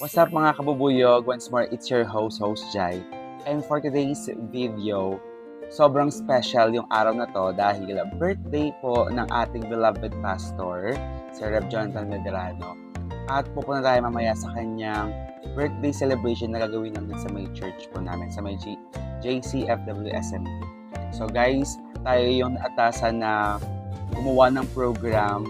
What's up mga kabubuyog? Once more, it's your host Jai. And for today's video, sobrang special yung araw na to dahil birthday po ng ating beloved pastor, si Rev Jonathan Medrano. At pupunta tayo mamaya sa kanyang birthday celebration na gagawin namin sa may church po namin, sa may JCFWSMD. So guys, tayo yung naatasan na gumawa ng program.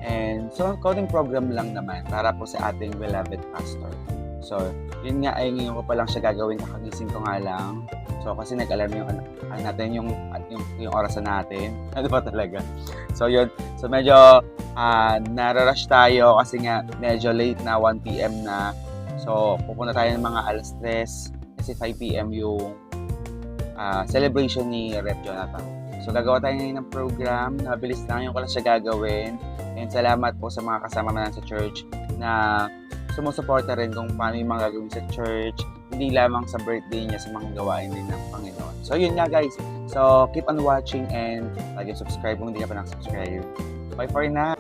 And so, coding program lang naman para po sa ating beloved pastor. So, yun nga ay ngayon ko pa lang siya gagawin, kakagising ko nga lang. So, kasi nag-alarm yung orasan natin. Ano ba talaga? So, yun. So, medyo nararush tayo kasi nga medyo late na, 1 p.m. na. So, pupunta tayo ng mga alas 3 kasi 5 p.m. yung celebration ni Rev Jonathan. So, gagawa tayo ngayon ng program. Nabilis lang yung ko lang siya gagawin. And salamat po sa mga kasama naman sa church na sumusuporta rin kung paano yung mga gagawin sa church. Hindi lamang sa birthday niya, sa mga gawain din ng Panginoon. So, yun nga guys. So, keep on watching and lagi subscribe kung hindi ka pa nang-subscribe. Bye for now!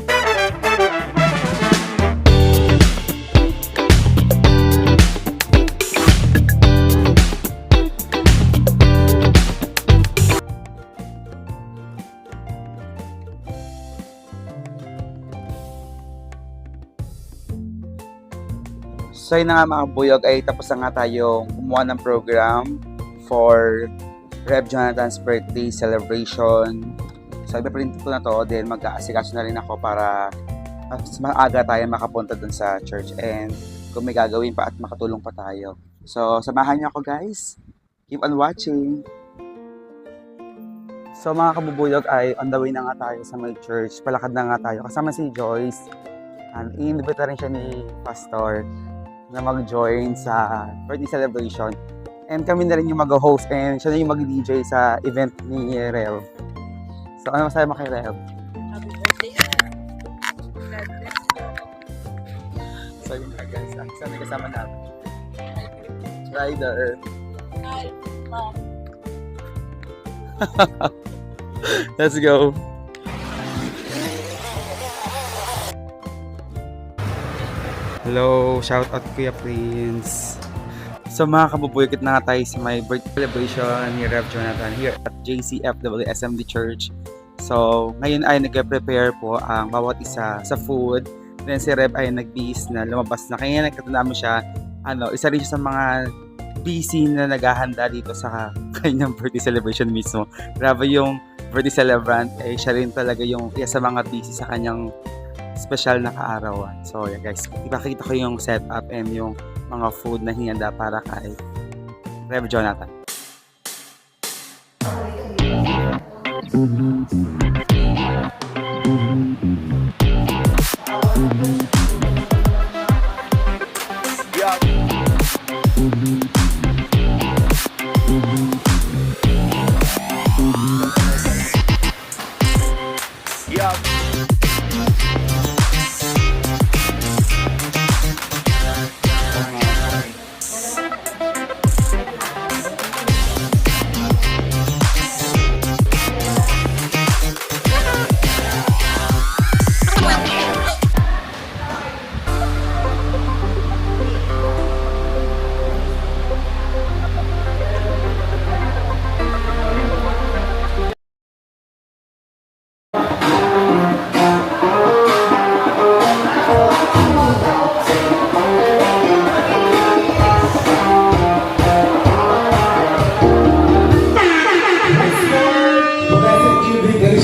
So yun na nga mga buyog, ay tapos na nga tayong gumawa ng program for Rev Jonathan's birthday celebration. So ipaprint ko na to, then mag-aasikaso na rin ako para mas maaga tayo makapunta dun sa church and kung may gagawin pa at makatulong pa tayo. So samahan niyo ako guys. Keep on watching. So mga kabubuyog ay on the way na nga tayo sa may church. Palakad na nga tayo kasama si Joyce. And i-invita rin siya ni Pastor na mag-join sa birthday celebration. And kami na rin yung mag-host and siya na yung mag-DJ sa event ni Rev. So ano masaya mo kay Rev? Happy birthday! So yun na guys, sabi kasama natin. Rider. Hi, Mom. Let's go. Hello, shout out Kuya Prince. So mga kabubuyog, na nga tayo sa may birthday celebration ni Rev Jonathan here at JCFWSMD Church. So ngayon ay nag-prepare po ang bawat isa sa food. Then si Rev ay nag-bis na lumabas na. Kaya nagkatanda mo siya, isa rin siya sa mga busy na naghahanda dito sa kanyang birthday celebration mismo. Grabe yung birthday celebrant, siya rin talaga yung isa sa mga busy sa kanyang special na kaarawan. So yeah guys, ipakita ko yung setup and yung mga food na hinanda para kay Rev Jonathan.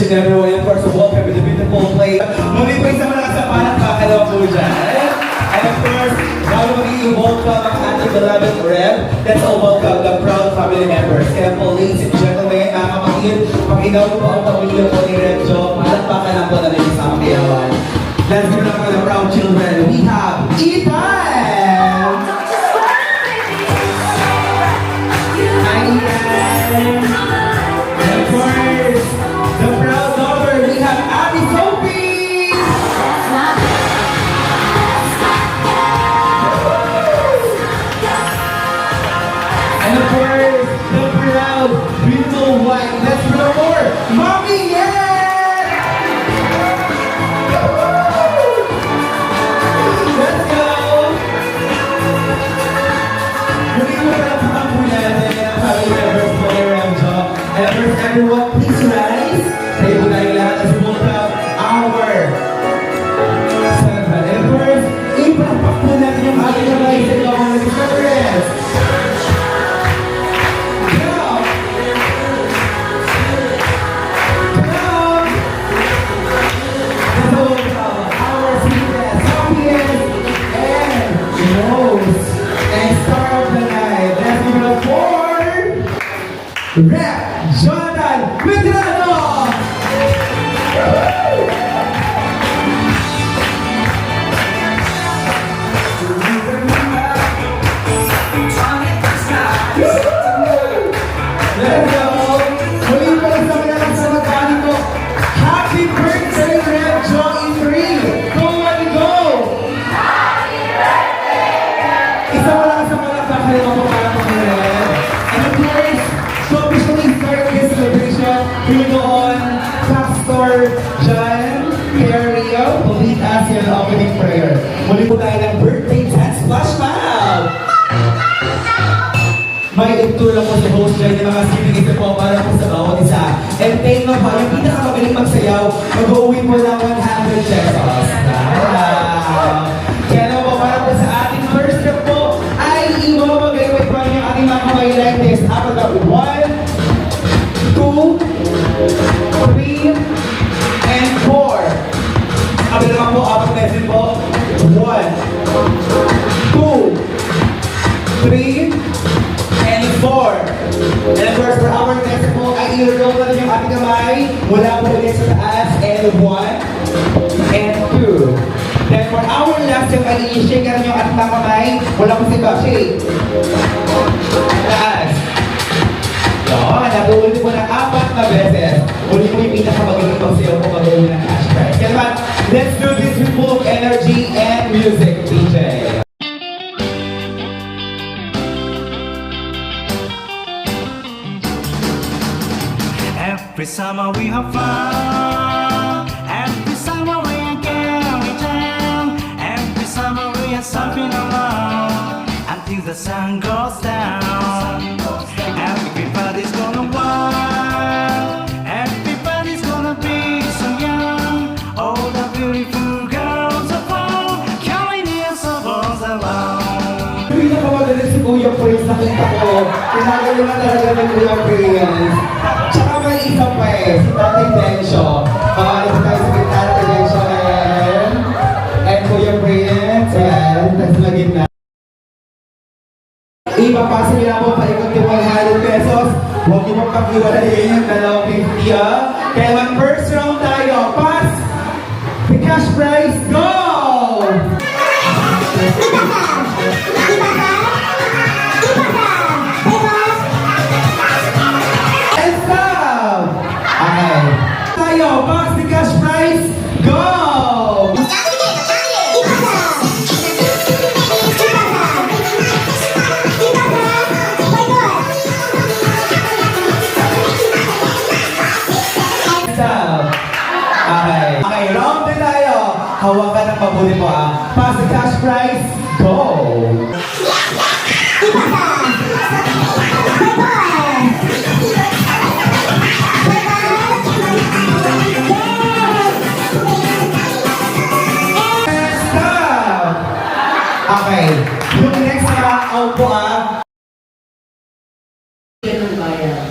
Everyone, of course, welcome to the beautiful place. Muli po isang malakas na palakpakan po dyan. And of course, bago mag-i-welcome ang ating beloved Rev, let's all welcome the proud family members. Kaya po, ladies and gentlemen, mga kapatid, pag-inaw po ang pamilya po ni Rev Jo, palakpakan lang po na rin sa kayawan. Let's give it up for the proud children. We have Ethan! Hi, Ethan! And of course, the proud daughter, we have Abby Sophie! And of course, the proud, beautiful wife. Let's put more! Mommy, yeah! everyone, please rise. Tayo po tayo lahat as we welcome our celebrant. And first, ipapak po natin yung ating kamay sa inyo mga nag-celebrants. Come! Come! Let's welcome our sweetest, happiest, and most and star of the night. Let's give it up for Rep Jonathan Medrano! Let's go! Muli po sa mga sa magkani ko. Happy birthday, Rep Joey 3! Go and go! Isa mo lang sa mga kakaliwa po para po kay Rep. And of course, to officially start this celebration, we go on Pastor John Carrio to lead us in the opening prayer. Muli po tayo ng birthday dance flash mob! May itulong po si host dyan yung mga singing isa po para po sa bawat isa. And take note po, yung pinakamagaling magsayaw, mag-uwi po ng 100 pesos. Kaya naman po, para po sa ating first step po, ay imamagay pa yung ating mga kamay like this. After that, 1, 2, 3, and 4. Abi naman po, apat mesin po. 1, 2, 3, and 4. And of course, for our next po, ay i-roll natin yung ating kamay mula po ulit sa taas. And 1, and 2. Then for our last step, ay i-shake natin yung ating mga kamay mula po sa iba. Shake. Taas. Yun, nag-uuli po ng 4 na beses. Uli po yung pinakamagaling pagsayaw po mag-uuli ng cash prize. Kaya naman, let's do this with full of energy and music, DJ. Every summer we have fun. Every summer we are going down. Every summer we are surfing along until the sun goes down. Everybody's gonna wild. Everybody's gonna be so young. All the beautiful girls are found carrying their souls along. Pinakamagaling si Kuya Prince nakita ko. Pinagalingan talaga ng Kuya Prince. Tsaka may isa pa eh, si Tatay Densyo. Pangalan ko tayo sa gitna ng Densyo and Kuya Prince. Ayan, nasa na gitna. Ipapasa niyo na po paikot yung 100 pesos. Huwag niyo pong pag-iwalayin yung 250 ah. Kaya mag first round tayo. Pass! The cash prize, go! And stop! Okay. Tayo, pass the cash prize, go! Stop! Okay. Okay, round din tayo. Hawakan ng mabuti po ah. Pass the cash prize, go! Stop! Okay. Yung next na out po ah. Yan ang bayan.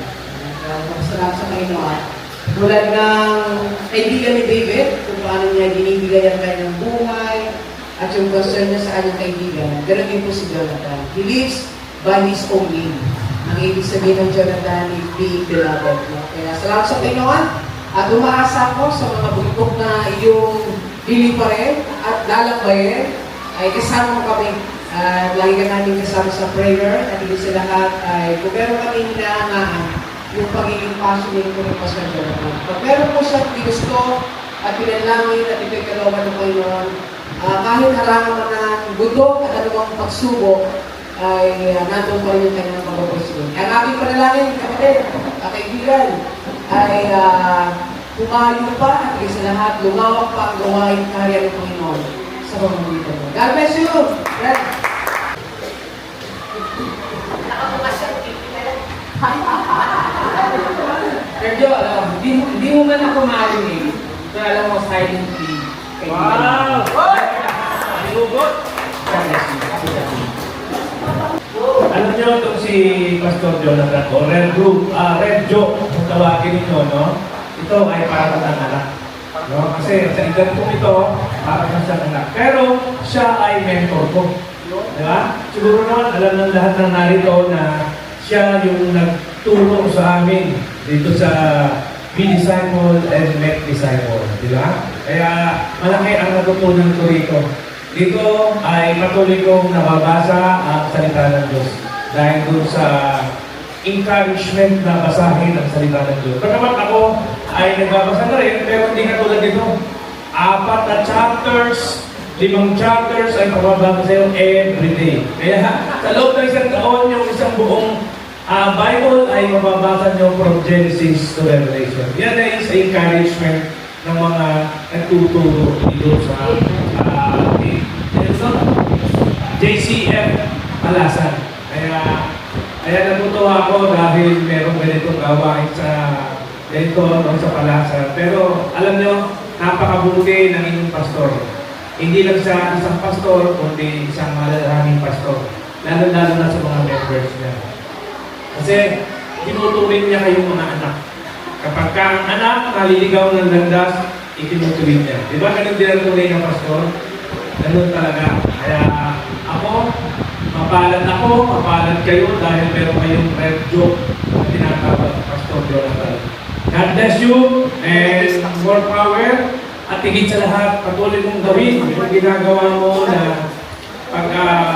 Masarap sa Panginoon. Tulad ng kaibigan ni David, kung paano niya binibigay ang kanyang buhay at yung concern niya sa kanyang kaibigan. Ganun din po si Jonathan. He lives by his own name. Ang ibig sabihin ng Jonathan is being beloved. No? Kaya salamat sa Panginoon at umaasa ako sa mga bugtong na iyong liliparin at lalakbayin ay kasama mo kami. At lagi ka namin kasama sa prayer at hindi sa lahat ay kung meron kami hinahangaan yung pagiging passionate ko ng Pastor Jonathan. Pag meron po siya gusto at pinanlangin at ipagkalooban ng Panginoon, kahit harangan man ng gutok at anumang pagsubok, ay nandun pa rin yung kanyang pagpapusin. Ang aking panalangin, kapatid, kaibigan, ay pumayo pa at sa lahat, lumawak pa ang gawain karya ng Panginoon sa pamamagitan mo. God bless you! Fred. Nakabukas siya. bunga na kumarin so alam mo, silently. Wow! Nilugot! Alam niyo itong si Pastor Jonathan o Red Joe, kung tawagin ninyo, no? Ito ay para ng anak. No? Kasi sa edad ko ito, para sa anak. Pero siya ay mentor ko. Di ba? Siguro naman alam ng lahat ng narito na siya yung nagturo sa amin dito sa Be Disciple and Make Disciple. Di ba? Kaya malaki ang natutunan ko rito. Dito ay patuloy kong nababasa ang salita ng Diyos. Dahil doon sa encouragement na basahin ang salita ng Diyos. Pagkamat ako ay nagbabasa na rin, pero hindi katulad dito. 4 na chapters, 5 chapters ay pababasa sa iyo every day. Kaya sa loob ng isang taon, yung isang buong Bible ay mababasa nyo from Genesis to Revelation. Yan ay sa encouragement ng mga nagtuturo dito sa JCF Palasan. Kaya natutuwa ako dahil merong ganitong gawain sa ganito o sa Palasan. Pero alam nyo, napakabuti ng inyong pastor. Hindi lang siya isang pastor, kundi isang malalaming pastor. Lalo-lalo na sa mga members niya. Kasi tinutuwin niya kayong mga anak. Kapag ka ang anak naliligaw ng landas, itinutuwin niya. Di ba ganun din ang tunay ng pastor? Ganun talaga. Kaya ako, mapalad kayo dahil meron kayong red joke na tinatawag Pastor Jonathan. God bless you and more power. At higit sa lahat, patuloy mong gawin yung ginagawa mo na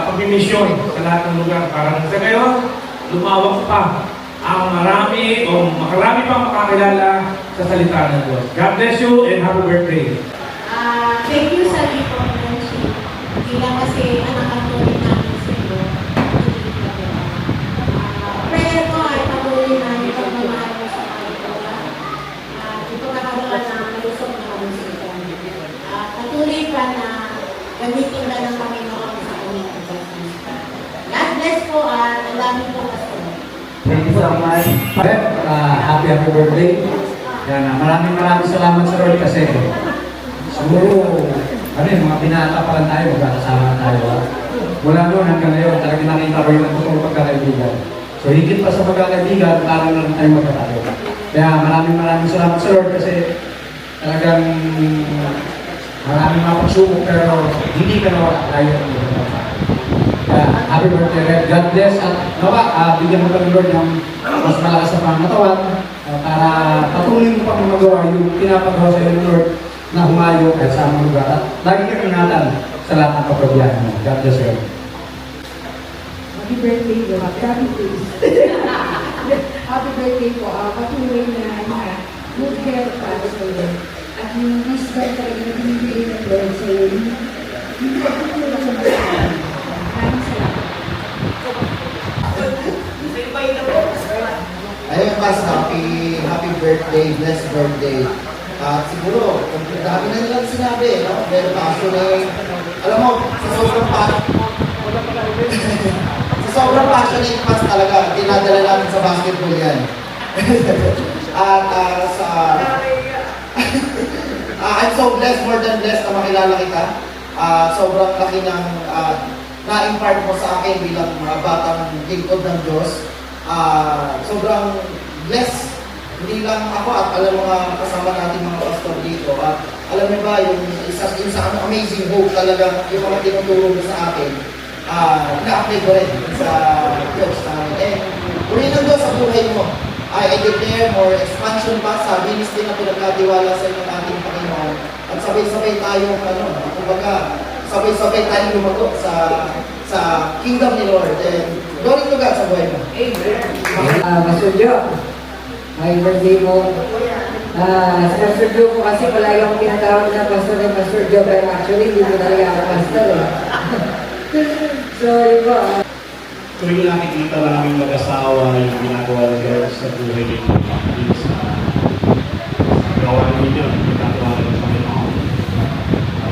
pag-misyon sa lahat ng lugar. Para sa ngayon, lumawak pa ang makarami pang makakilala sa salita ng Diyos. God bless you and happy birthday. Thank you sa gift of friendship. Bilang kasi anak ang tuloy namin sa iyo. Prayer ko ay patuloy na yung pagmamahal mo sa Panginoon. Ito nakagawa na malusog na kami sa ito. Patuloy pa na gamitin ka ng Panginoon sa aming pagkakas. God bless po at ang dami po pastor. Thank you so much. Happy birthday. Yan, maraming salamat sa Lord kasi siguro, mga binata pa lang tayo, magkakasama tayo. Mula noon hanggang ngayon, talagang nakita ko yung totoong pagkakaibigan. So, higit pa sa pagkakaibigan, parang lang tayo magkatayo. Kaya maraming salamat sa Lord kasi talagang maraming mga pagsubok pero hindi ka nawala tayo ng mga. Kaya, happy birthday, Red. God bless at nawa, bigyan mo ng Lord ng mas malakas na pangatawan para patuloy mo pang magawa yung pinapagawa sa iyo ng Lord na humayo at sa amang lugar. At lagi kang ingatan sa lahat ng kapabiyahan mo. God bless you. Happy birthday po. Happy Happy birthday po. Patuloy na good health para sa iyo. At yung wisdom talaga na binibigay ng Lord sa iyo. Hindi ka tutulong sa mga maraming salamat. Ayun, Pas, happy birthday, blessed birthday. At siguro, dami na nilang sinabi, no? Pero passionate. Alam mo, sa sobrang passionate, Pas, talaga, dinadala namin sa basketball yan. At I'm so blessed, more than blessed na makilala kita. Sobrang laki ng na-impart mo sa akin bilang batang lingkod ng Diyos. Sobrang blessed. Hindi lang ako at alam mga kasama natin mga pastor dito. At alam niyo ba, yung sa amazing hope talaga, yung mga tinuturo mo sa akin, na-apply ko rin sa Diyos namin. And uli ng Diyos sa buhay mo. I declare more expansion pa sa ministry na pinagkatiwala sa inyong ating Panginoon. At sabay-sabay tayo, kumbaga, sabay-sabay tayo lumago sa kingdom ni Lord. And glory to God sa buhay mo. Amen. Pastor Joe, may birthday mo. Si Pastor Joe po kasi palagi akong pinatawag na Pastor Joe, pero actually hindi ko talaga ako pastor eh. So, yun po. Tuwing nakikita namin mag-asawa yung ginagawa ng Lord sa buhay ninyo, sa gawa ninyo, ginagawa ng Panginoon.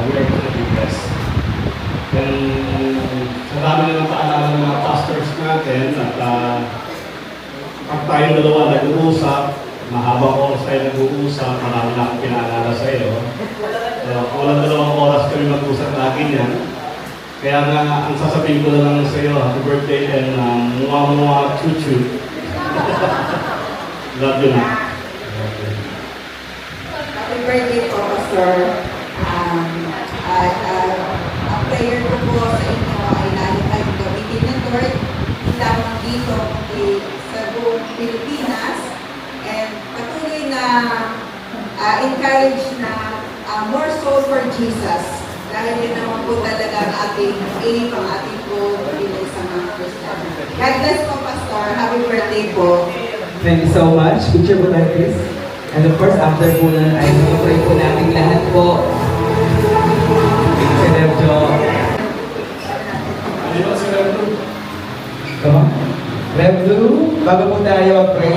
We are going to be blessed. Sa dami na ng paalala ng mga pastors natin at pag tayo dalawa nag-uusap, mahabang oras tayo nag-uusap, marami na akong pinaalala sa iyo. Walang 2 oras kami mag-usap lagi niyan. Kaya nga, ang sasabihin ko na lang sa iyo, happy birthday and mua chuchu. Love you na. Happy birthday po, Pastor. Ang prayer ko po sa inyo ay lalo tayong gamitin ng Lord, hindi lamang dito, kundi sa buong Pilipinas. And patuloy na encourage na more soul for Jesus. Dahil yun naman po talaga ang ating aim, ang ating goal bilang sa mga Christian. God bless po, Pastor. Happy birthday po. Thank you so much. Picture po tayo, please. And of course, after po na ay pray po natin lahat po. Si Rev Jo. Ano ba si Rev Lu? Come on. Rev Lu, bago po tayo mag-pray.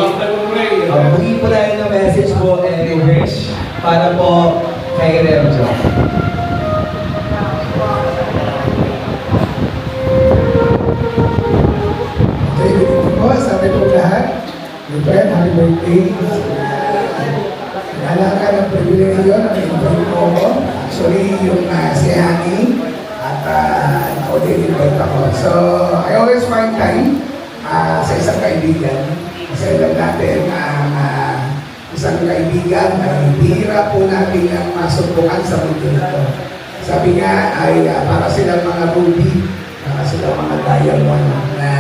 Bigyan po tayo ng message po and wish para po kay Rev Jo. Thank you po sa ating po lahat. Good friend, happy birthday. Nalaka ng privilegyo na may-invite po ako. Actually, yung si Hani at ako din invite ako. So, I always find time sa isang kaibigan. Kasi alam natin isang kaibigan ay bihira po natin ang masubukan sa mundo nito. Sabi nga ay para silang mga ruby, para silang mga diamond na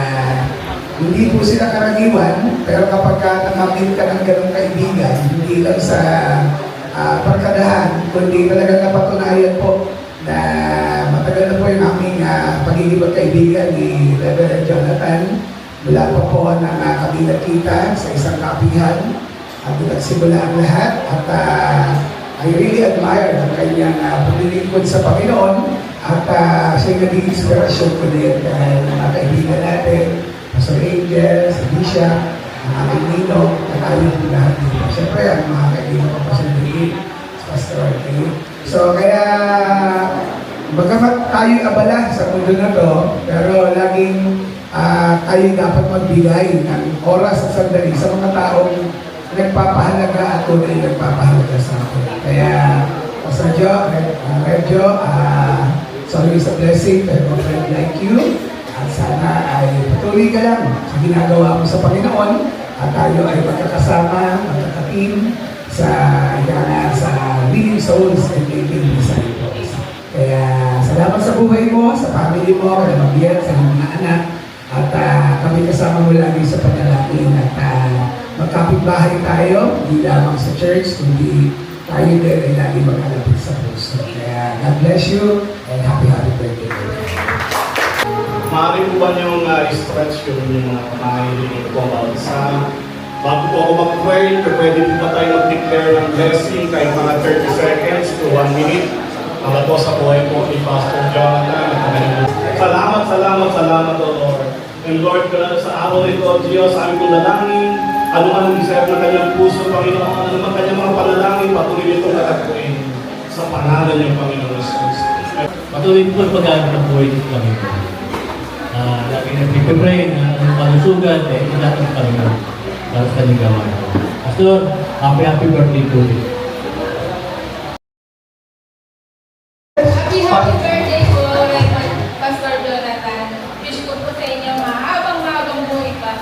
hindi po sila karaniwan, pero kapag nakamit ka ng ganong kaibigan, hindi lang sa pagkadahan, kundi talaga napatunayan po na matagal na po yung aming pagiging magkaibigan ni Reverend Jonathan. Mula pa po nang kami nakita sa isang kapihan at nagsimula ang lahat at I really admire ang kanyang paglilingkod sa Panginoon at siya naging inspirasyon ko din dahil mga kaibigan natin, Pastor Angel, si Bisha, ang aking ninong, at ayun po lahat dito. Siyempre, ang mga kaibigan ko, Pastor David, Pastor Artie. So, kaya, bagamat tayo abala sa mundo na to, pero laging tayo dapat magbigay ng oras at sandali sa mga taong nagpapahalaga at tunay nagpapahalaga sa atin. Kaya, Pastor Jo, Red Jo, sorry sa blessing, pero friend like you. At sana ay patuloy ka lang sa ginagawa mo sa Panginoon at tayo ay magkakasama, magkakateam sa winning souls and making disciples. Kaya salamat sa buhay mo, sa family mo, kay Mabiel, sa mga anak at kami kasama mo lagi sa panalangin at magkapitbahay tayo, hindi lamang sa church, kundi tayo din ay lagi magkalapit sa puso. Kaya God bless you and happy birthday. Maaari po ba niyong stretch yung mga pamahiling ko about sa bago po ako mag-pray, pwede po ba tayo mag-declare ng blessing kahit mga 30 seconds to 1 minute para po sa buhay po ni Pastor Jonathan. Salamat, O Lord. And Lord, sa araw ito, Diyos, aming kong lalangin, ano man ang desire ng kanyang puso, Panginoon, ano man kanyang mga panalangin, patuloy nitong katagpuin sa pangalan ng Panginoon Jesus. Patuloy po ang pag-aaral ng buhay ng Panginoon. Lagi nag-pray na ang kalusugan ay lahat ng Panginoon para sa kanyang gawa. Pastor, happy birthday to you. Happy birthday po, Pastor Jonathan. Wish ko po sa inyo mahabang buhay pa.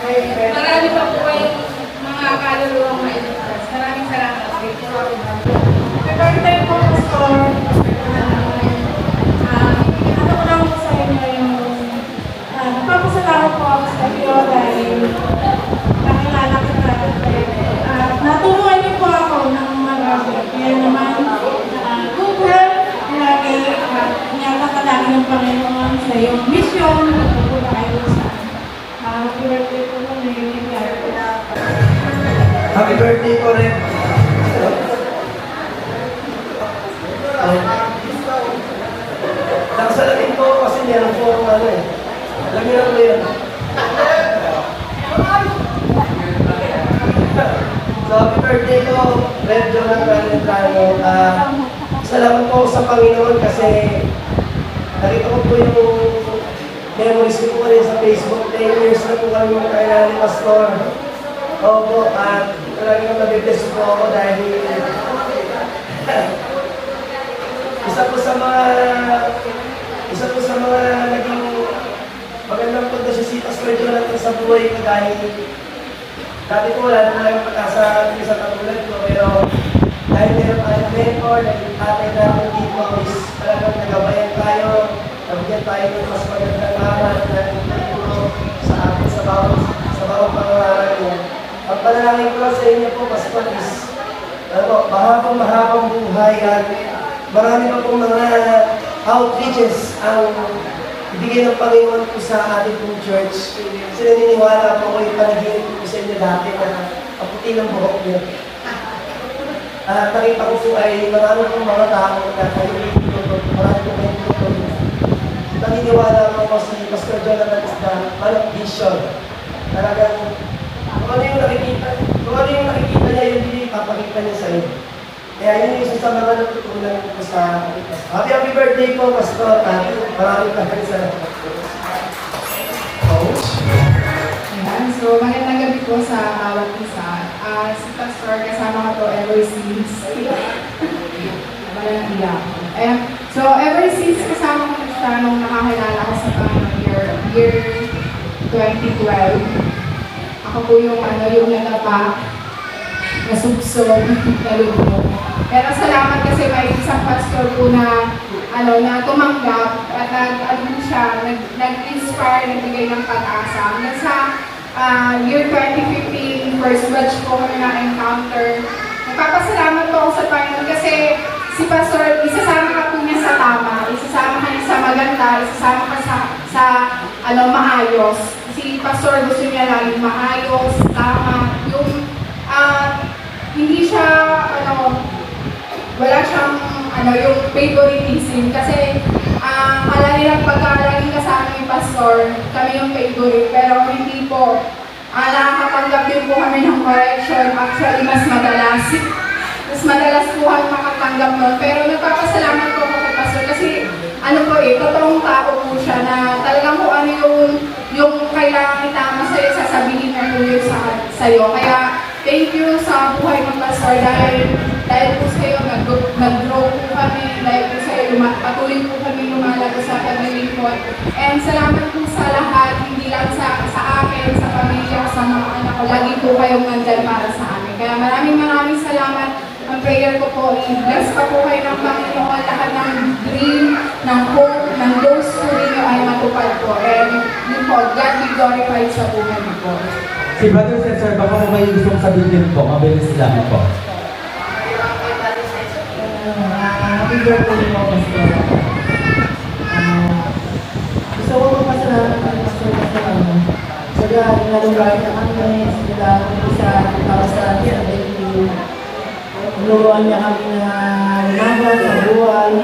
Marami pa po kayong mga kaluluwang mailigtas. Maraming salamat. Happy birthday po, Pastor. Ano ko lang po sa inyo yung nagpapasalamat po ako sa iyo dahil nakilala kita. Naturuan niyo po ako ng marami. Kaya naman, good health, lagi, niyakatalagi ng Panginoon sa iyong mission. Pagpupunta kayo sa happy birthday po mo, Happy birthday po rin. Nagsalamin po kasi meron po alam niyo na yun. So, happy birthday ko, Rev Jonathan and tayo. Salamat po sa Panginoon kasi nakita ko po yung memories ko po rin sa Facebook. 10 years na po kami magkaya ni Pastor. Opo, at talagang nabibless po ako dahil isa po sa mga naging magandang punto si Pastor Jonathan sa buhay ko dahil dati po wala naman lang pag-asa sa katulad ko, pero dahil meron tayong mentor, naging tatay namin dito is talagang nagabayan tayo, nabigyan tayo ng mas magandang aral na ituturo sa atin sa bawat pangaraan niya. Ang panalangin ko lang sa inyo po, Pastor, is mahabang buhay at marami pa pong mga outreaches ang ibigay ng Panginoon po sa ating pong church. Kasi naniniwala po ko yung panaginip ko sa inyo dati na ang puti ng buhok niyo. At nakita ko po ay marami pong mga tao na kayo marami pong kayo tutulong. Naniniwala po ko si Pastor Jonathan is the man of vision. Talagang kung ano yung nakikita niya, yun din ipapakita niya sa iyo. Kaya yun yung isa sa mga natutunan ko sa happy birthday po, Pastor. Maraming salamat. Coach? Ayan, so magandang gabi po sa bawat isa. Si Pastor, kasama ko to ever since. Wala nang iyak. So ever since kasama ko siya nung nakakilala ko sa year 2012. Ako po yung natapa, nasugsog, nalubog. Pero salamat kasi may isang pastor po na na tumanggap at nag-inspire, nagbigay ng pag-asa. Hanggang sa year 2015, first batch po kami na-encounter. Nagpapasalamat po ako sa Panginoon kasi si Pastor, isasama ka po niya sa tama, isasama ka niya sa maganda, isasama ka sa maayos. Si Pastor gusto niya laging maayos, tama, yung hindi siya, wala siyang, yung favoritism. Kasi, akala nilang pagkalaging kasama ni Pastor, kami yung favorite. Pero hindi po. Nakakatanggap din po kami ng correction. Actually, mas madalas. Mas madalas po kami makatanggap nun. Pero nagpapasalamat po ako kay Pastor kasi, totoong tao po siya na talagang kung ano yung kailangan itama sa'yo, sasabihin na po yun sa'yo. Kaya, thank you sa buhay ng Pastor dahil po sa'yo nag-grow po kami, dahil po sa'yo patuloy po kami lumalago sa paglilingkod. And salamat po sa lahat, hindi lang sa akin, sa pamilya, sa mga anak ko. Lagi po kayong nandyan para sa amin. Kaya maraming salamat. Ang prayer ko po, i-bless pa po kayo ng Panginoon, lahat ng dream, ng hope, ng goals po ninyo ay matupad po. And yun po, God be glorified sa buhay niyo po. Si Brother Cesar, baka mo may gustong sabihin po, mabilis lang po. Happy birthday po, Pastor. Gusto ko magpasalamat ng Pastor Pastor. Saga, nalungay na kami, sila sa 2017. Nuruan niya kami na umaga sa buwan.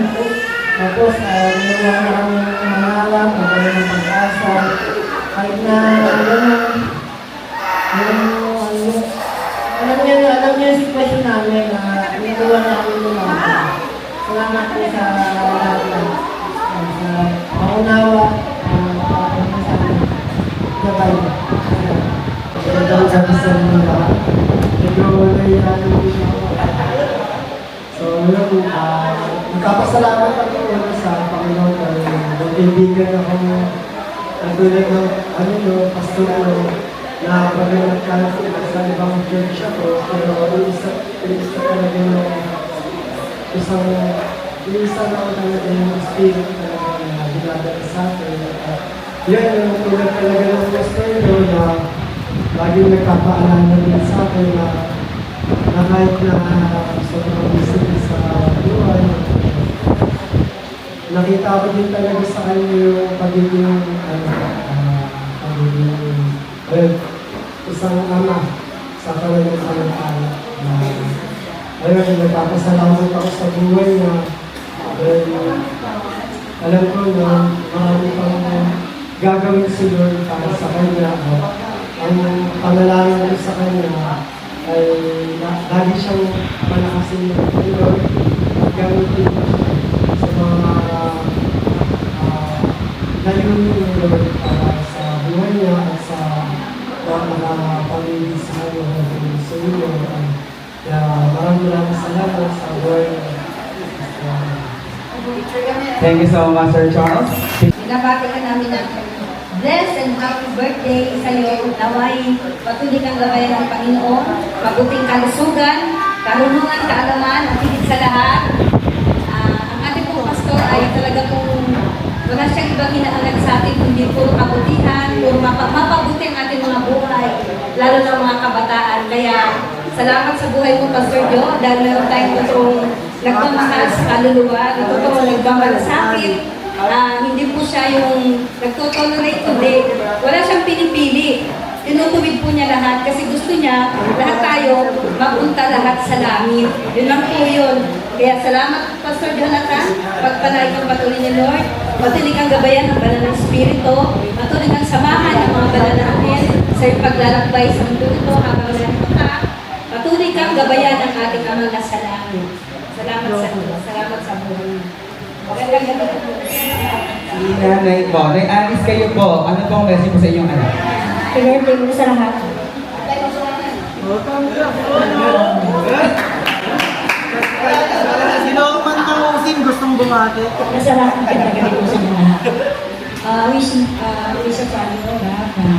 Tapos, nuruan niya kami ng mangalam, magkaroon ng pag-asa. Kahit na, alam niya yung sitwasyon namin na nuruan niya kami umaga. Salamat po sa lahat ng sa pangunawa, sa gabay. Kaya daw sabi sa nila, medyo naiyanin ko siya. So, nagkapasalamat ako sa Panginoon dahil nagkaibigan ako tulad ng pastor ko na pag-nagkalat sa ibang church ako. Pero isa talaga yung isa na ako talaga yung spirit talaga na dinadala sa akin. Yan yung tulad talaga ng pastor ko na laging nagpapaalala din sa akin na kahit na sobrang busy sa buhay, nakita ko din talaga sa kanya yung pagiging isang ama sa kalagayan. Ayun, nagpapasalamat ako sa buhay na alam ko na marami pang gagawin si Lord para sa kanya. Ang panalangin ko sa kanya ay lagi siyang palakasin ng Lord at gamitin sa mga layunin ng Lord para sa buhay niya at sa mga pamilya sa kanya sa inyo. Thank you so much, Sir Charles. Binabati ka namin ng blessed and happy birthday sa iyo. Naway patuloy kang gabayan ng Panginoon, mabuting kalusugan, karunungan, kaalaman, at higit sa lahat. Ang ating pong pastor ay talaga pong wala siyang ibang hinaalag sa atin, kundi puro kabutihan, puro mapabuti ang ating mga buhay, lalo na mga kabataan. Kaya salamat sa buhay mo, Pastor Joe, dahil meron tayong totoong nagmamahal sa kaluluwa, totoong nagmamalasakit. Hindi po siya yung nagtotolerate, kundi wala siyang pinipili. Tinutuwid po niya lahat kasi gusto niya lahat tayo mapunta lahat sa langit. Yun lang po yun. Kaya salamat, Pastor Jonathan. Pagpalay kang patuloy ni Lord. Patuloy kang gabayan ng banal ng Espiritu. Patuloy kang samahan ng mga banal na anghel sa iyong paglalakbay sa mundo ito habang nandito. Patuloy kang gabayan ng ating amang nasa langit. Salamat sa Diyos. Salamat sa buhay. Magandang gabi po. Si Nanay po. Nay Alice, kayo po. Ano pong message po sa inyong anak? Pinerte mo sa lahat. Sino man kang usin gustong bumati? Masarap ang pinagaling ko sa inyo lahat. Wish sa Panginoon lahat na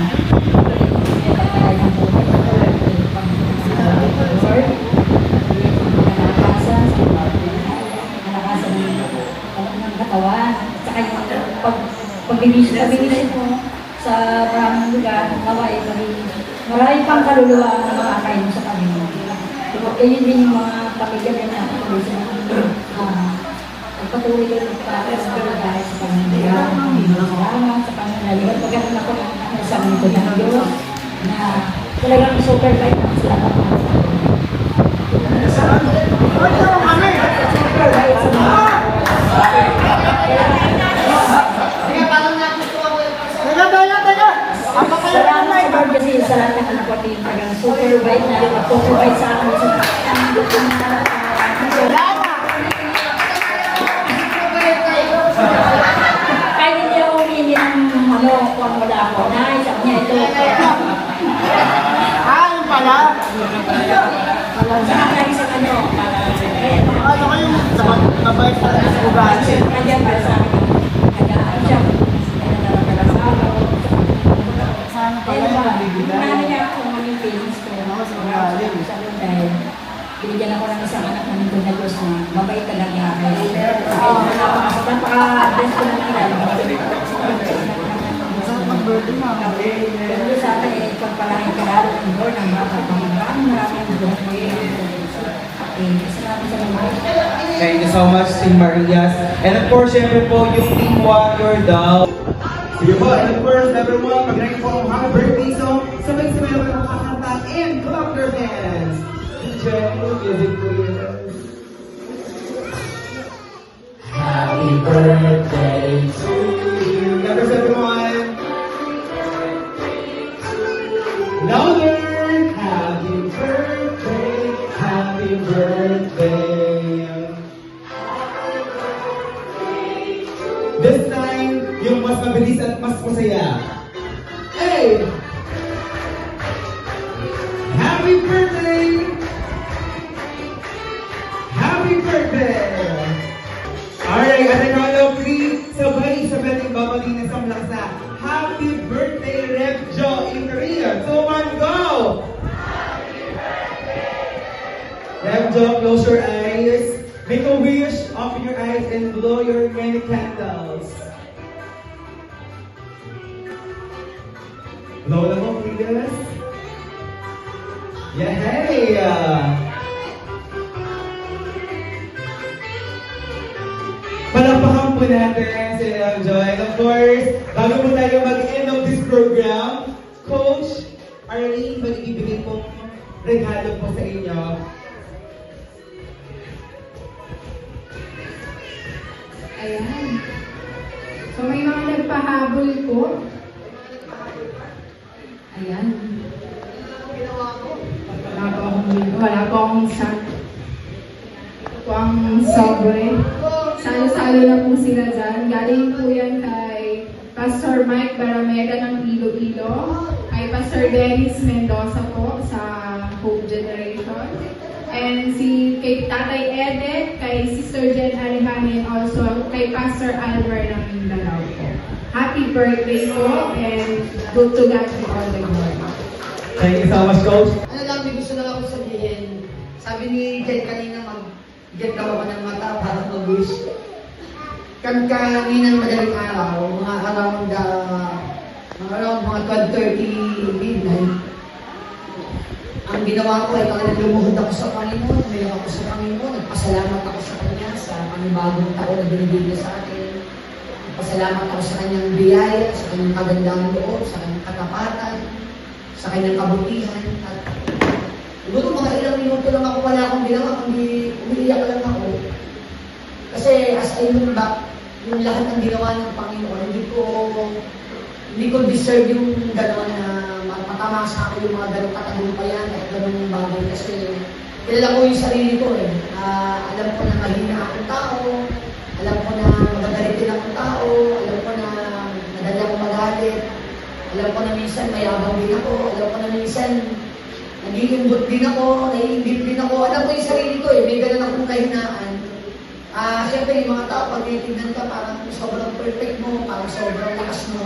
katawan, at saka yung pag-bibisyo po sa maraming lugar, naway, marami pang kaluluwa na makakain mo sa Panginoon. Ganyan din yung mga pamilya na nakatuloy sa patuloy ka para sa kalagay sa Panginoon. Salamat sa Panginoon. Pagkakaroon ako ng isang lingkod ng Diyos na talagang super light ang salamat mo. Super light sa mga salamat sa Lord kasi sa lahat ng anak ko din talagang super bait na super-bait sa akin sa kahit hindi ako humingi ng kung wala ako na isang niya ito Yun pala? sa akin sa Ano kayong mabait sa ugali? kanya para sa akin kaya siya Sana pala yung bibigay. Marami niya ako maging feelings ko. Dahil binigyan ako ng isang anak na nito na Diyos na mabait talaga. Napaka-bless ko na nila. Mag-birthday na. Pero sa akin, pagpalahin ka lalo ng Lord ng mga kapamagkaan. Maraming buhay. Salamat sa mga. Thank you so much, Team Marias. And of course, syempre po, yung Team Warrior daw. Sige po, and of course, everyone, mag-ready po ang happy birthday song. Sabay-sabay naman ang kakanta and clap your hands. DJ, music please. Happy birthday to you. Numbers, everyone. Louder. Happy birthday, happy birthday. This time, yung mas mabilis at mas masaya. Hey! Happy birthday! Happy birthday! Alright, at the count of 3, sabay-sabay natin babali na sa malakas na Happy birthday, Rev Joe in Korea. 2, 1, go! Rev Joe, close your eyes. Make a wish, open your eyes, and blow your many candles. Blow them up, please. Yeah, hey! Palakpakan po natin si Rev Joy. And of course, bago po tayo mag-end of this program, Coach Arlene, mag-ibigay pong regalo po sa inyo. Ayan. So may mga nagpahabol po. Ayan. Wala po akong isang. Ito po ang sobre. Salo-salo na po sila dyan. Galing po yan kay Pastor Mike Barameda ng Iloilo. Kay Pastor Dennis Mendoza po sa Hope Generation. And kay Tatay Edith, kay Sister Jen Alejandro and also kay Pastor Albert ng Mindanao po. Happy birthday po and good to God be all the glory. Thank you so much, Coach. Ano lang, may gusto lang ako sabihin. Sabi ni Jen kanina, mag-get daw ako ng mata para mag-wish. Kaninang madaling araw, around mga 12:30 midnight, ang ginawa ko ay talagang lumuhod ako sa Panginoon, umiyak ako sa Panginoon, nagpasalamat ako sa Kanya sa panibagong taon na binibigay niya sa akin. Nagpasalamat ako sa Kanyang biyaya, sa Kanyang kagandang loob, sa Kanyang katapatan, sa Kanyang kabutihan. At siguro mga ilang minuto lang ako, wala akong ginawa, kundi umiiyak lang ako. Kasi as I look back, yung lahat ng ginawa ng Panginoon, hindi ko deserve yung gano'n na matama sa akin yung mga gano'ng katagumpayan at gano'ng bagay kasi kilala ko yung sarili ko eh. Alam ko na mahina akong tao, alam ko na magagalitin akong tao, alam ko na madali akong magalit, alam ko na minsan mayabang din ako, alam ko na minsan nag-iimbot din ako, naiingit din ako, alam ko yung sarili ko eh, may gano'n akong kahinaan. Siyempre yung mga tao, pag tinitignan ka, parang sobrang perfect mo, parang sobrang lakas mo.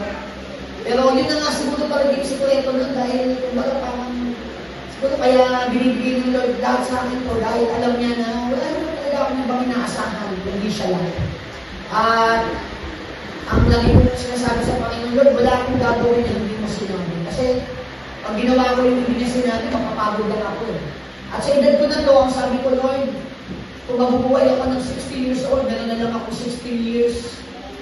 Pero yun na nga siguro pala din si Kuweto nun dahil kumbaga parang siguro kaya binibigay ng Lord lahat sa akin to dahil alam niya na wala naman talaga akong ibang inaasahan, hindi siya lang. At ang lagi ko sinasabi sa Panginoon, Lord, wala akong gagawin na hindi mo sinabi. Kasi pag ginawa ko yung hindi niya sinabi, mapapagod lang ako eh. At sa edad ko na to, ang sabi ko, Lord, kung mabubuhay ako ng 16 years old, gano'n na lang ako 16 years.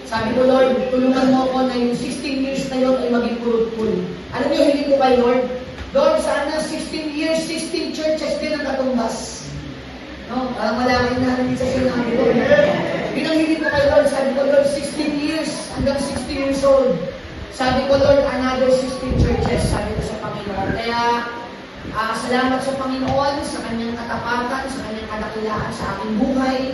Sabi ko, Lord, tulungan mo ako na yung 16 years na yun ay maging fruitful. Alam niyo, hindi ko kay Lord, Lord, sana 16 years, 16 churches din ang katumbas. No? Parang malaki na namin sa sinabi ko. Pinanghili ko kay Lord, sabi ko, Lord, 16 years, hanggang 16 years old. Sabi ko, Lord, another 16 churches, sabi ko sa Panginoon. Kaya, salamat sa Panginoon, sa kanyang katapatan, sa kanyang kadakilaan sa aking buhay.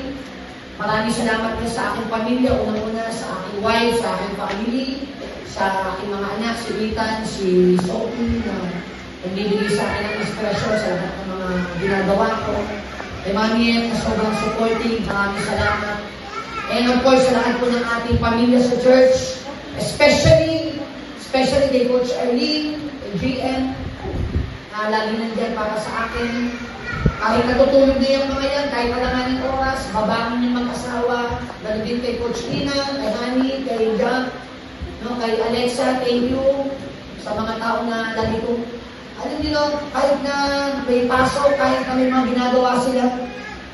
Maraming salamat din sa aking pamilya, unang-una sa aking wife, sa aking family, sa aking mga anak, si Ethan, si Sophie, na nagbibigay sa akin ng inspirasyon sa lahat ng mga ginagawa ko. Kay Mami, na sobrang supporting, maraming salamat. And of course, sa lahat po ng ating pamilya sa church, especially kay Coach Arlene, kay GM, na lagi nandiyan para sa akin. Kahit natutulog na yung mga yan, kahit alanganin oras, babangon yung mag-asawa, gano'n din kay Coach Ina, kay Honey, kay Jack, no, kay Alexa, thank you sa mga tao na lagi ko. Alam niyo, kahit na may pasok, kahit na may mga ginagawa sila,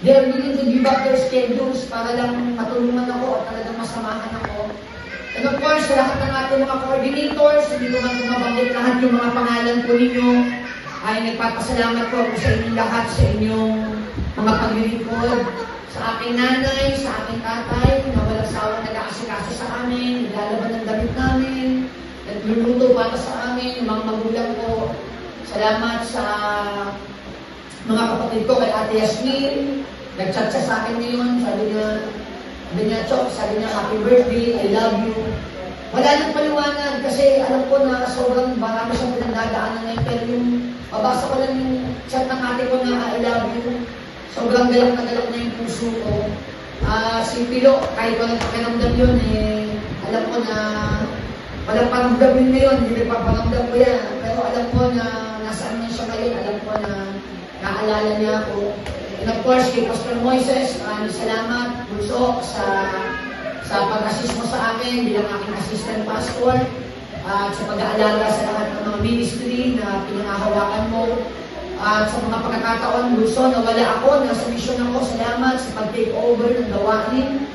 they're willing to give up their schedules para lang matulungan ako at talagang masamahan ako. And of course, sa lahat ng ating mga coordinators, hindi ko man mabanggit lahat yung mga pangalan po ninyo, ay nagpapasalamat po ako sa inyong lahat, sa inyong mga paglilingkod, sa aking nanay, sa aking tatay, na walang sawang nag-aasikaso sa amin, naglalaban ng damit namin, nagluluto para sa amin, mga magulang ko. Salamat sa mga kapatid ko, kay Ate Yasmin, nag-chat siya sa akin ngayon, sabi niya, Chok, sabi niya, happy birthday, I love you. Wala nang paliwanag kasi alam ko na sobrang marami siyang pinagdadaanan ngayon, pero yung mabasa ko lang yung chat ng ate ko na I love you. Sobrang galak na yung puso ko. Si Pilo, kahit walang pakiramdam yun, alam ko na walang paramdam yun ngayon, hindi nagpaparamdam ko yan. Pero alam ko na nasaan niya siya ngayon, alam ko na naalala niya ako. And of course, kay Pastor Moises, maraming salamat, Bunso, sa pag-assist mo sa akin bilang aking assistant pastor at sa pag-aalaga sa lahat ng mga ministry na pinangahawakan mo at sa mga pagkakataon, Luso, na wala ako, nasa mission ako, salamat sa pag-take over ng gawain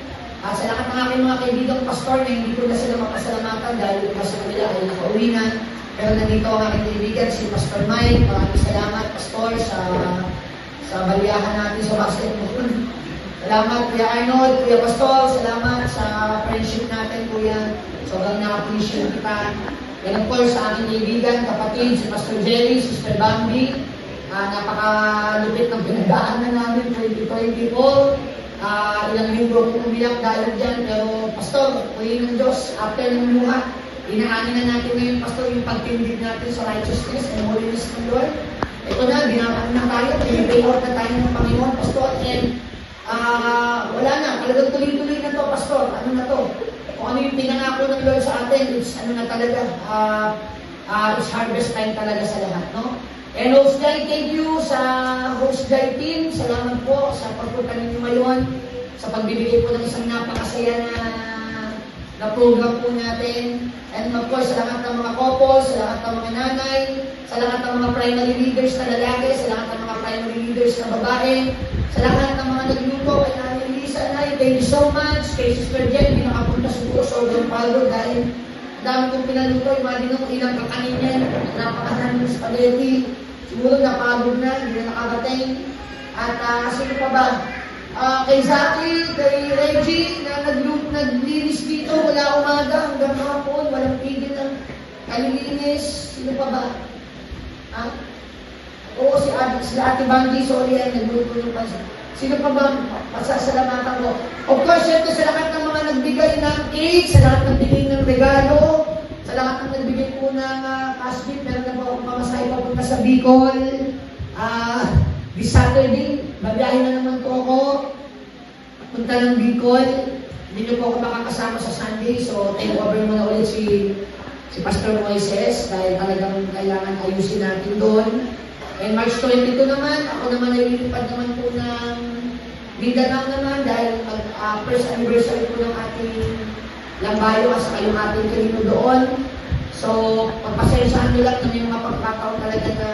at sa lahat ng aking mga kaibigang pastor na hindi ko na sila mapasalamatan dahil iba sa kanila ay nakauwi na, pero nandito ang aking kaibigan, si Pastor Mike. Maraming salamat, Pastor, sa baliyahan natin sa basketball. Salamat, Kuya Arnold, Kuya Pastor, salamat sa friendship natin, Kuya. Sobrang na-appreciate kita. And of course, sa aking kaibigan, kapatid, si Pastor Jerry, Sister Bambi, napakalupit ng pinagdaanan namin, 2024. Ilang libro kong umiyak dahil dyan, pero Pastor, kuya ng Diyos, after ng luha, inaanin na natin ngayon, Pastor, yung pagtindig natin sa righteousness and holiness ng Lord. Ito na, ginawaan na tayo, pinipay out na tayo ng Panginoon, Pastor, and wala na, talagang tuloy-tuloy na to, Pastor. Ano na to? Kung ano yung pinangako ng Lord sa atin, it's ano na talaga, it's harvest time talaga sa lahat, no? And Host Jai, thank you sa Host Jai team. Salamat po sa pagpunta ninyo ngayon, sa pagbibigay po ng isang napakasaya na program po natin. And of course, sa lahat ng mga couples, sa lahat ng mga nanay, sa lahat ng mga primary leaders na lalaki, sa lahat ng mga primary leaders na babae, sa lahat ng mga nagluto, kay Nanay Lisa, Nay, thank you so much. Kay Sister Jen, hindi nakapunta siguro sobrang pagod dahil dami kong pinaluto. Imagine ko ilang kakanin yan, napakahal ng spaghetti. Siguro napagod na, hindi na nakarating. At sino pa ba? Kay Zaki, kay Reggie, na naglinis dito mula umaga hanggang hapon, walang tigil ng kalilinis. Sino pa ba? Oo, si Ate Banji, sorry, nagluto yung pansin. Sino pa ba? Pasasalamatan ko. Of course, syempre sa lahat ng mga nagbigay ng cake, sa lahat ng nagbigay ng regalo, sa lahat ng nagbigay po ng cash gift, meron na po akong pamasahe papunta sa Bicol. This Saturday, babiyahin na naman po ako. Punta ng Bicol. Hindi niyo po ako makakasama sa Sunday, so take over mo na ulit si Pastor Moises dahil talagang kailangan ayusin natin doon. And March 22 naman, ako naman ay lilipad naman po ng Mindanao naman dahil first anniversary po ng ating Lambayo at saka yung ating Kirino doon. So, pagpasensyahan nyo lang na may mga pagkakataon talaga na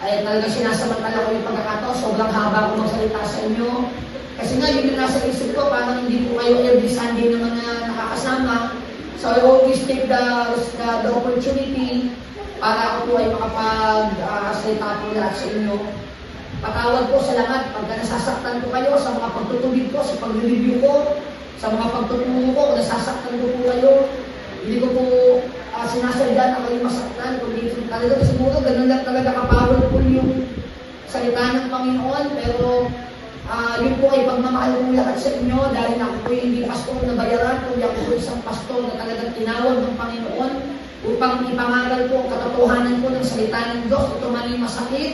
ay talagang sinasamantala ko yung pagkakataon. Sobrang haba ko magsalita sa inyo. Kasi nga, yun yung nasa isip ko, parang hindi po kayo every Sunday naman na nakakasama. So, I always take the opportunity para ako po ay makapag-salita po lahat sa inyo. Patawad po sa lahat pagka nasasaktan ko kayo sa mga pagtutubig ko, sa pag-review ko, sa mga pagtutulong ko, kung nasasaktan ko po kayo. Hindi ko po sinasadya na kayo masaktan. Kundi talaga siguro ganun lang talaga ka-powerful yung salita ng Panginoon. Pero yun po ay pagmamahal ko lahat sa inyo dahil ako po hindi pastor na bayaran, kundi ako po isang pastor na talagang tinawag ng Panginoon upang ipangaral ko ang katotohanan ko ng salita ng Diyos. Ito man ay masakit,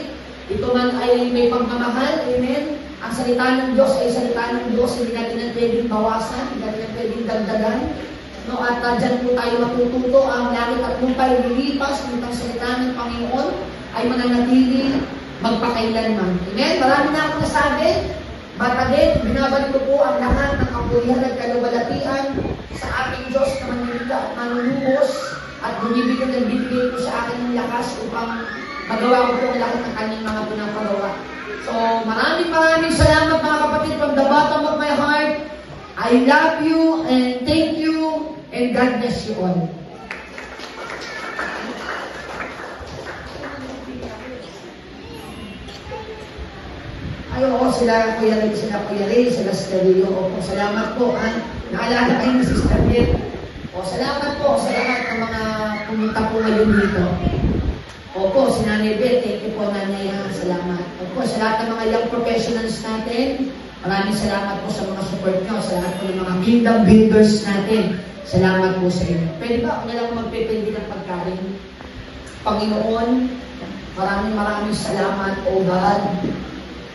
ito man ay may pagmamahal, amen. Ang salita ng Diyos ay salita ng Diyos, hindi natin na pwedeng bawasan, hindi natin na pwedeng dagdagan. No, at dyan po tayo matututo, ang langit at lupa ay lilipas, ngunit ang salita ng Panginoon ay mananatili magpakailanman. Amen? Marami na akong nasabi. But again, binabalik ko po ang lahat ng kapulihan at kalubalatian sa ating Diyos na manilita at manunubos at bumibigay po sa akin ng lakas upang magawa ko po ang lahat ng kanyang mga pinapagawa. So, maraming salamat mga kapatid from the bottom of my heart. I love you and thank you and God bless you all. Ay, oo, sila Kuya Ray, sila Stereo. Opo, salamat po. Naalala kayo ni Sister Jen. O, salamat po sa lahat ng mga pumunta po ngayon dito. Opo, si Nanay Beth, thank you po, Nanay. Salamat. Opo, sa lahat ng mga young professionals natin, maraming salamat po sa mga support nyo, sa lahat po ng mga kingdom builders natin. Salamat po sa inyo. Pwede ba ako na lang magpipindi ng pagkain? Panginoon, maraming salamat, O God.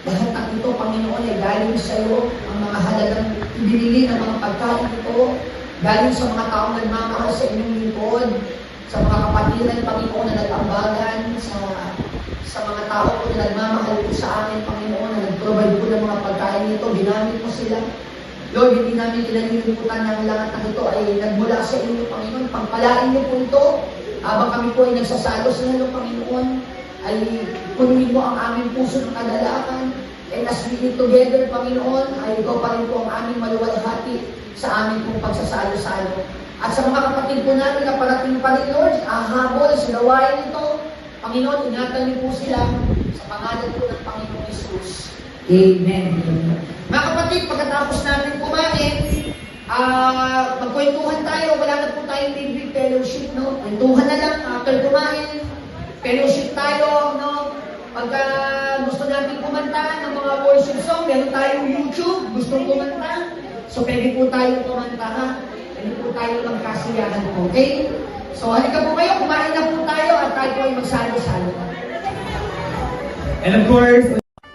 Lahat ng ito, Panginoon, ay galing sa iyo. Ang mga halagang ibinili ng mga pagkain ito, galing sa mga taong nagmamahal sa inyong lingkod, sa mga kapatiran, Panginoon, na nag-ambagan, sa mga tao po na nagmamahal po sa amin, Panginoon, na nag-provide po ng mga pagkain ito, ginamit mo sila. Lord, hindi namin kinalilimutan ng lahat ng ito ay nagmula sa inyo, Panginoon. Pagpalain niyo po ito, habang kami po ay nagsasalo sa inyo, Panginoon, ay punuin mo ang aming puso ng kagalakan. And as we eat together, Panginoon, ay ikaw pa rin po ang aming maluwalhati sa aming pong pagsasalo-salo. At sa mga kapatid po namin na parating pa rin, Lord, habol sa gawain ito, Panginoon, ingatan niyo po sila sa pangalan po ng Panginoon Jesus. Amen. Mga kapatid, pagkatapos natin kumain, magkwentuhan tayo, wala na po tayong big fellowship, no? Kwentuhan na lang, after kumain, fellowship tayo, no? Pagka gusto natin kumanta ng mga worship song, meron tayong YouTube, gustong kumanta. So, pwede po tayo kumanta, ha? Pwede po tayo magkasiyahan po, okay? So, halika po kayo, kumain na po tayo at tayo po ay magsalo-salo. And of course,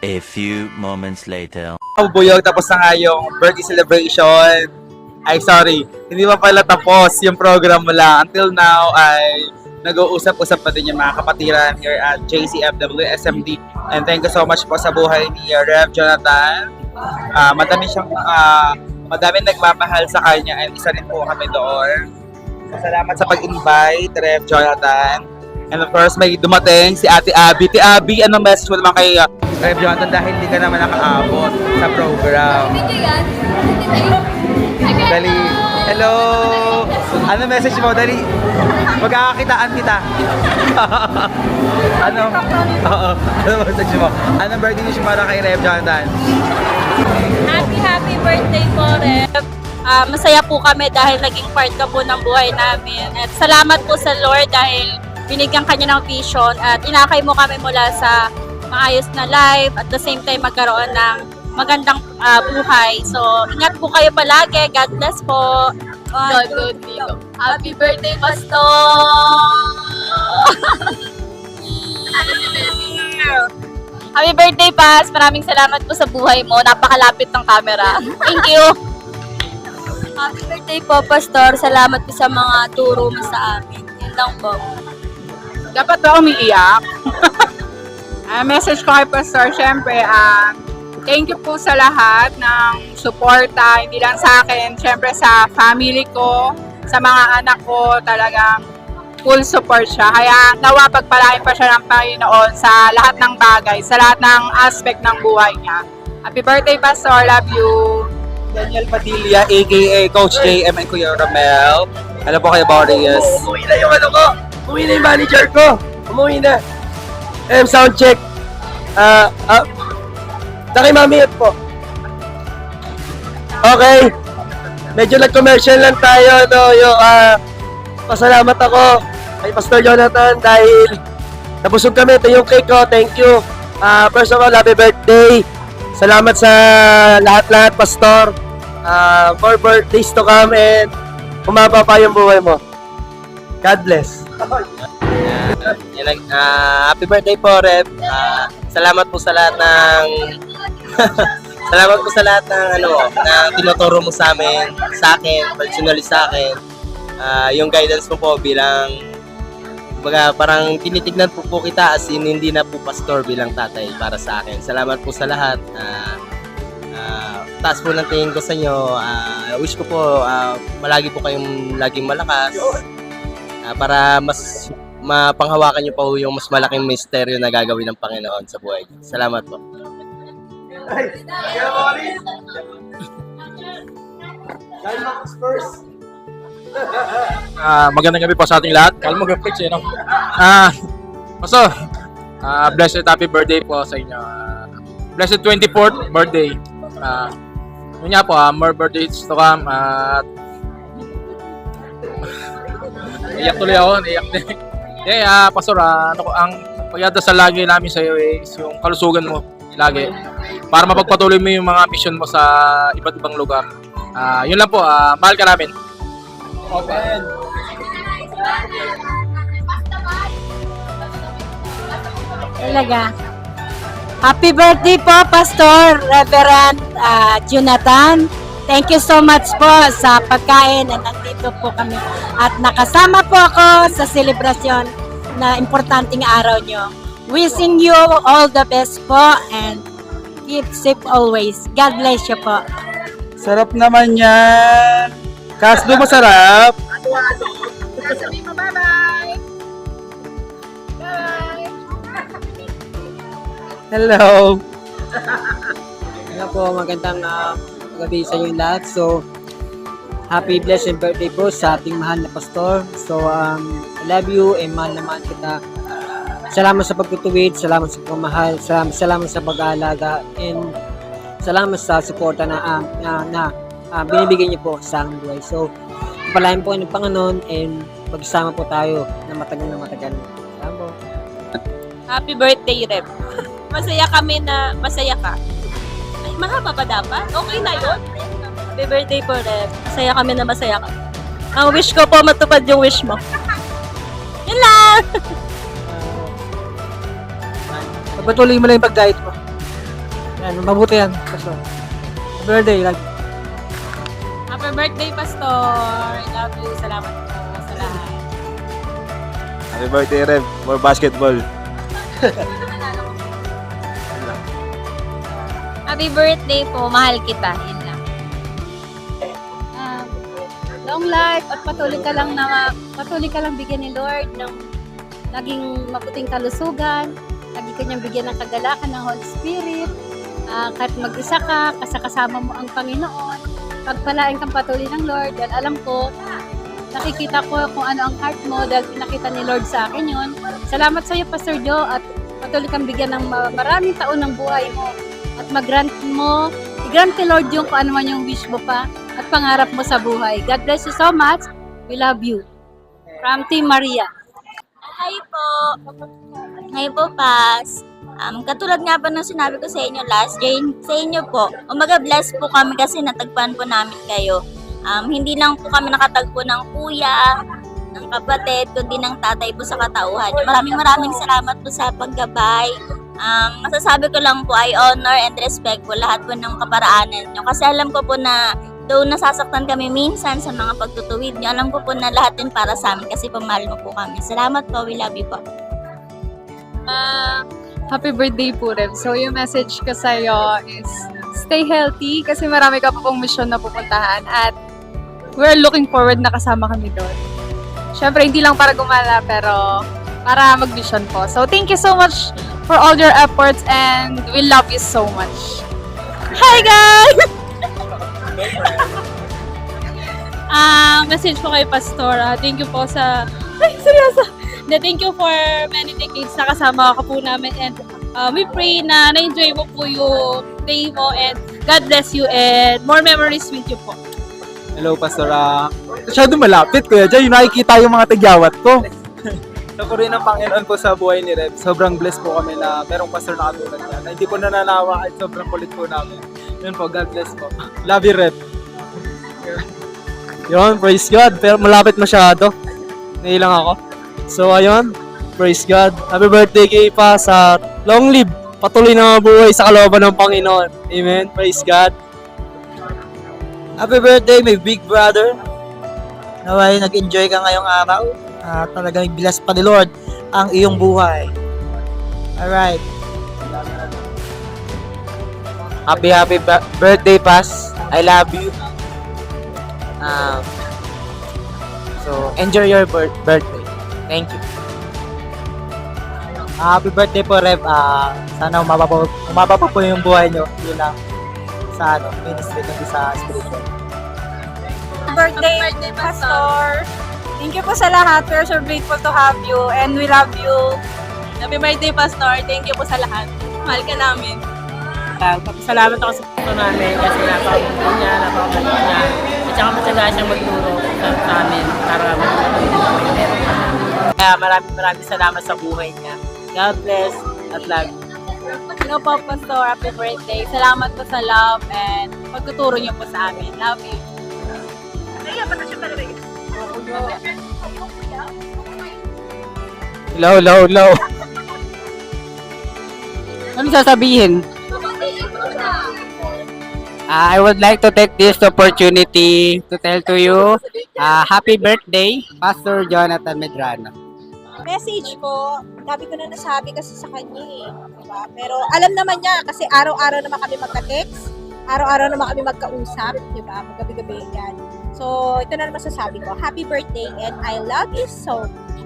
A few moments later. Buyog, tapos na nga yung birthday celebration. Ay, sorry. Hindi pa pala tapos yung program mo lang. Until now, ay nag-uusap-usap pa din yung mga kapatiran here at JCFW SMD. And thank you so much po sa buhay ni Rev Jonathan. Madaming nagmamahal sa kanya and isa rin po kami doon. So, salamat sa pag-invite, Rev Jonathan. And of course, may dumating si Ate Abby. Ate Abby, anong message mo naman kay Rev Jonathan dahil hindi ka naman nakaabot sa program? Dali. Hello! Ano message mo? Dali. Magkakakitaan kita. Ano? Oo. Ano message mo? Anong birthday wish mo para kay Rev Jonathan? Happy birthday po, Rev. Masaya po kami dahil naging part ka po ng buhay namin. At salamat po sa Lord dahil binigyan kanya ng vision at inakay mo kami mula sa maayos na life at the same time magkaroon ng magandang buhay. So, ingat po kayo palagi. God bless po. God dito. Happy birthday, Pastor! Happy birthday, Pas! Maraming salamat po sa buhay mo. Napakalapit ng camera. Thank you! Happy birthday po, Pastor. Salamat po sa mga turo mo sa amin. Yun lang po. Dapat ba umiiyak? Message ko kay Pastor, syempre, thank you po sa lahat ng suporta, hindi lang sa akin, syempre sa family ko, sa mga anak ko, talagang full support siya. Kaya nawa pagpalain pa siya ng Panginoon sa lahat ng bagay, sa lahat ng aspect ng buhay niya. Happy birthday, Pastor. Love you. Daniel Padilla, aka Coach JM and Kuya Ramel. Ano po kayo, Boreas? Umuwi na yung ano ko. Umuwi na yung manager ko. Umuwi na. Sound check. Kay Mami F po. Okay. Medyo nag-commercial lang tayo. No? Yung, pasalamat ako kay Pastor Jonathan dahil nabusog kami. Ito yung cake ko. Thank you. First of all, happy birthday. Salamat sa lahat-lahat, Pastor. For birthdays to come and umaba pa yung buhay mo. God bless. Happy birthday po, Rev. Salamat po sa lahat ng salamat po sa lahat ng na tinuturo mo sa amin, sa akin, personally sa akin. Yung guidance mo po bilang parang tinitignan po kita as in hindi na po pastor bilang tatay para sa akin. Salamat po sa lahat. Taas po ng tingin ko sa inyo. Wish ko po malagi po kayong laging malakas para mas mapanghawakan niyo pa yung mas malaking misteryo na gagawin ng Panginoon sa buhay. Salamat po. Magandang gabi po sa ating lahat. Kala mo mag-flex no? Blessed happy birthday po sa inyo. Blessed 24th birthday. Yun nga po, more birthdays to come. Iyak tuloy ako, iyak din. Pastor, ang pagdadasal lagi namin sa iyo is yung kalusugan mo lagi para mapagpatuloy mo yung mga mission mo sa iba't ibang lugar. Yun lang po, mahal ka namin. Open. Talaga. Happy birthday po, Pastor Reverend Jonathan. Thank you so much po sa pagkain na nandito po kami. At nakasama po ako sa selebrasyon na importanteng araw nyo. Wishing you all the best po and keep safe always. God bless you po. Sarap naman yan. Kasdo masarap. Sasabihin mo, bye-bye! Bye! Hello. Hello po, magandang gabi sa inyo lahat. So, happy blessed birthday po sa ating mahal na pastor. So, I love you and mahal naman kita. Salamat sa pagtutuwid, salamat sa pagmamahal, salamat sa pag-aalaga, and salamat sa suporta na binibigyan niyo po sa aking buhay. So, palayan po ng Panginoon and magsama po tayo na matagal na matagal. Salamat po. Happy birthday, Rev. Masaya kami na masaya ka. Ay, mahaba pa dapat? Okay na yun. Happy birthday po, Rev. Masaya kami na masaya ka. Ang wish ko po, matupad yung wish mo. Yun lang! Pagpatuloy mo lang yung pag-diet mo. Yan, mabuti yan. Pastor. Happy birthday. Happy birthday, Pastor! I love you. Salamat po sa lahat. Happy birthday, Rev. More basketball. Happy birthday po. Mahal kita. Yun lang. Long life at patuloy ka lang bigyan ni Lord ng naging mabuting kalusugan. Lagi ka niyang bigyan ng kagalakan ng Holy Spirit. Kahit mag-isa ka, kasama mo ang Panginoon. Pagpalain kang patuloy ng Lord. Dahil alam ko, nakikita ko kung ano ang heart mo dahil pinakita ni Lord sa akin yun. Salamat sa iyo, Pastor Joe, at patuloy kang bigyan ng maraming taon ng buhay mo. At i-grant ni Lord yung kung ano man yung wish mo pa at pangarap mo sa buhay. God bless you so much. We love you. From Team Maria. Hi po. Hi po, Pas. Katulad nga po ng sinabi ko sa inyo last year, sa inyo po, umaga bless po kami kasi natagpuan po namin kayo. Hindi lang po kami nakatagpo ng kuya, ng kapatid, kundi ng tatay po sa katauhan. Maraming salamat po sa paggabay. Masasabi ko lang po, I honor and respect po lahat po ng kaparaanan nyo. Kasi alam ko po na though nasasaktan kami minsan sa mga pagtutuwid nyo, alam ko po na lahat din para sa amin kasi pamahal mo po kami. Salamat po, we love you po. Happy birthday po, Rev. So, yung message ko sa'yo is stay healthy kasi marami ka pa pong mission na pupuntahan at we're looking forward na kasama kami doon. Siyempre, hindi lang para gumala pero para mag-mission po. So, thank you so much for all your efforts and we love you so much. Hi, guys! Message po kay Pastor. Thank you po sa... Ay, seryoso! Thank you for many decades na kasama ka po namin and we pray na na-enjoy mo po yung day mo and God bless you and more memories with you po. Hello, Pastor. Masyado malapit, Kuya Jay. Nakikita yung mga tigyawat ko. So, rin ang Panginoon po sa buhay ni Rev. Sobrang blessed po kami na merong pastor na katulad niya. Na hindi po nananawa at sobrang kulit po namin. Yun po, God bless po. Love you, Rev. Yun, praise God. Pero malapit masyado. Nailang ako. So, ayun. Praise God. Happy birthday kay Pa sa long live. Patuloy na mabuhay sa kalooban ng Panginoon. Amen. Praise God. Happy birthday, my big brother. Naway nag-enjoy ka ngayong araw. Talagang bless pa ni Lord ang iyong buhay. Alright. Happy birthday, Pas. I love you. So, enjoy your birthday. Thank you. Happy birthday po, Rev. Sana umaba pa po yung buhay nyo. Yun lang sa ministry kundi sa spiritual. Birthday, Pastor! Thank you po sa lahat. We're so grateful to have you and we love you. Happy birthday, Pastor. Thank you po sa lahat. Mahal ka namin. Salamat ako sa puso namin kasi napakabuti niya, napakabalik niya. At saka matyaga siyang magturo sa amin para meron ka. Kaya maraming salamat sa buhay niya. God bless at love you. Hello po, Pastor. Happy birthday. Salamat po sa love and pagtuturo niyo po sa amin. Love you. Hello. Ano sasabihin? I would like to take this opportunity to tell to you, happy birthday, Pastor Jonathan Medrano. Message ko, dami ko na nasabi kasi sa kanya eh. Diba? Pero alam naman niya kasi araw-araw naman kami magka-text, araw-araw naman kami magkausap, diba? Magabi-gabi yan. So, ito na naman sasabi ko. Happy birthday and I love you so much.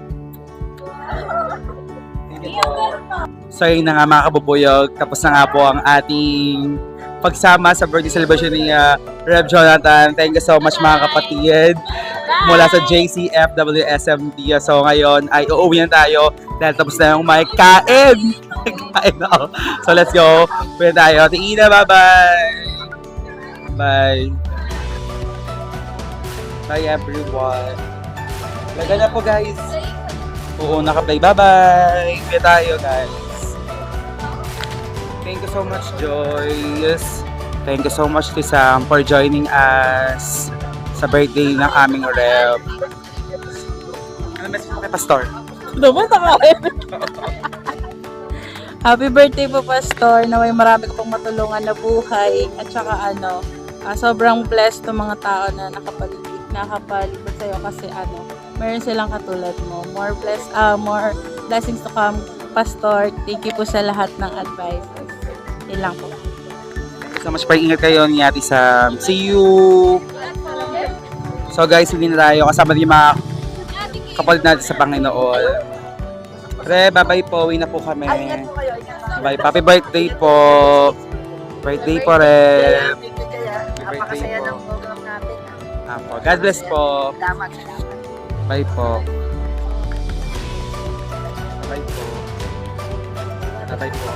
So yun na nga mga kabubuyog, tapos na nga po ang ating pagsama sa birthday celebration ni Rev Jonathan. Thank you so much mga kapatid mula sa JCFWSMD. So ngayon ay uuwi na tayo dahil tapos na yung may kain. Kain na ako. So let's go. Uwi na tayo. Tina, bye-bye. Bye. Bye everyone. Laga na po guys. Oo, naka-play. Bye-bye! Kaya tayo, guys. Thank you so much, Joyce. Thank you so much, Tisam, for joining us sa birthday ng aming Rev. Ano message mo kay Pastor? Naman, Happy birthday po, Pastor. Naway marami ko pong matulungan na buhay. At saka sobrang blessed ng mga tao na nakapalibot sa'yo kasi meron silang katulad mo. More blessings to come, Pastor. Thank you po sa lahat ng advices. Yun lang po. So much pa, ingat kayo ni Ate Sam. See you! So guys, hindi na tayo kasama din yung mga kapatid natin sa Panginoon. Re, bye-bye po. Uwi na po kami. Bye. Happy birthday po. Birthday po, Re. Happy birthday po. Apo. God bless po. Bye po. Bye po. Bye po.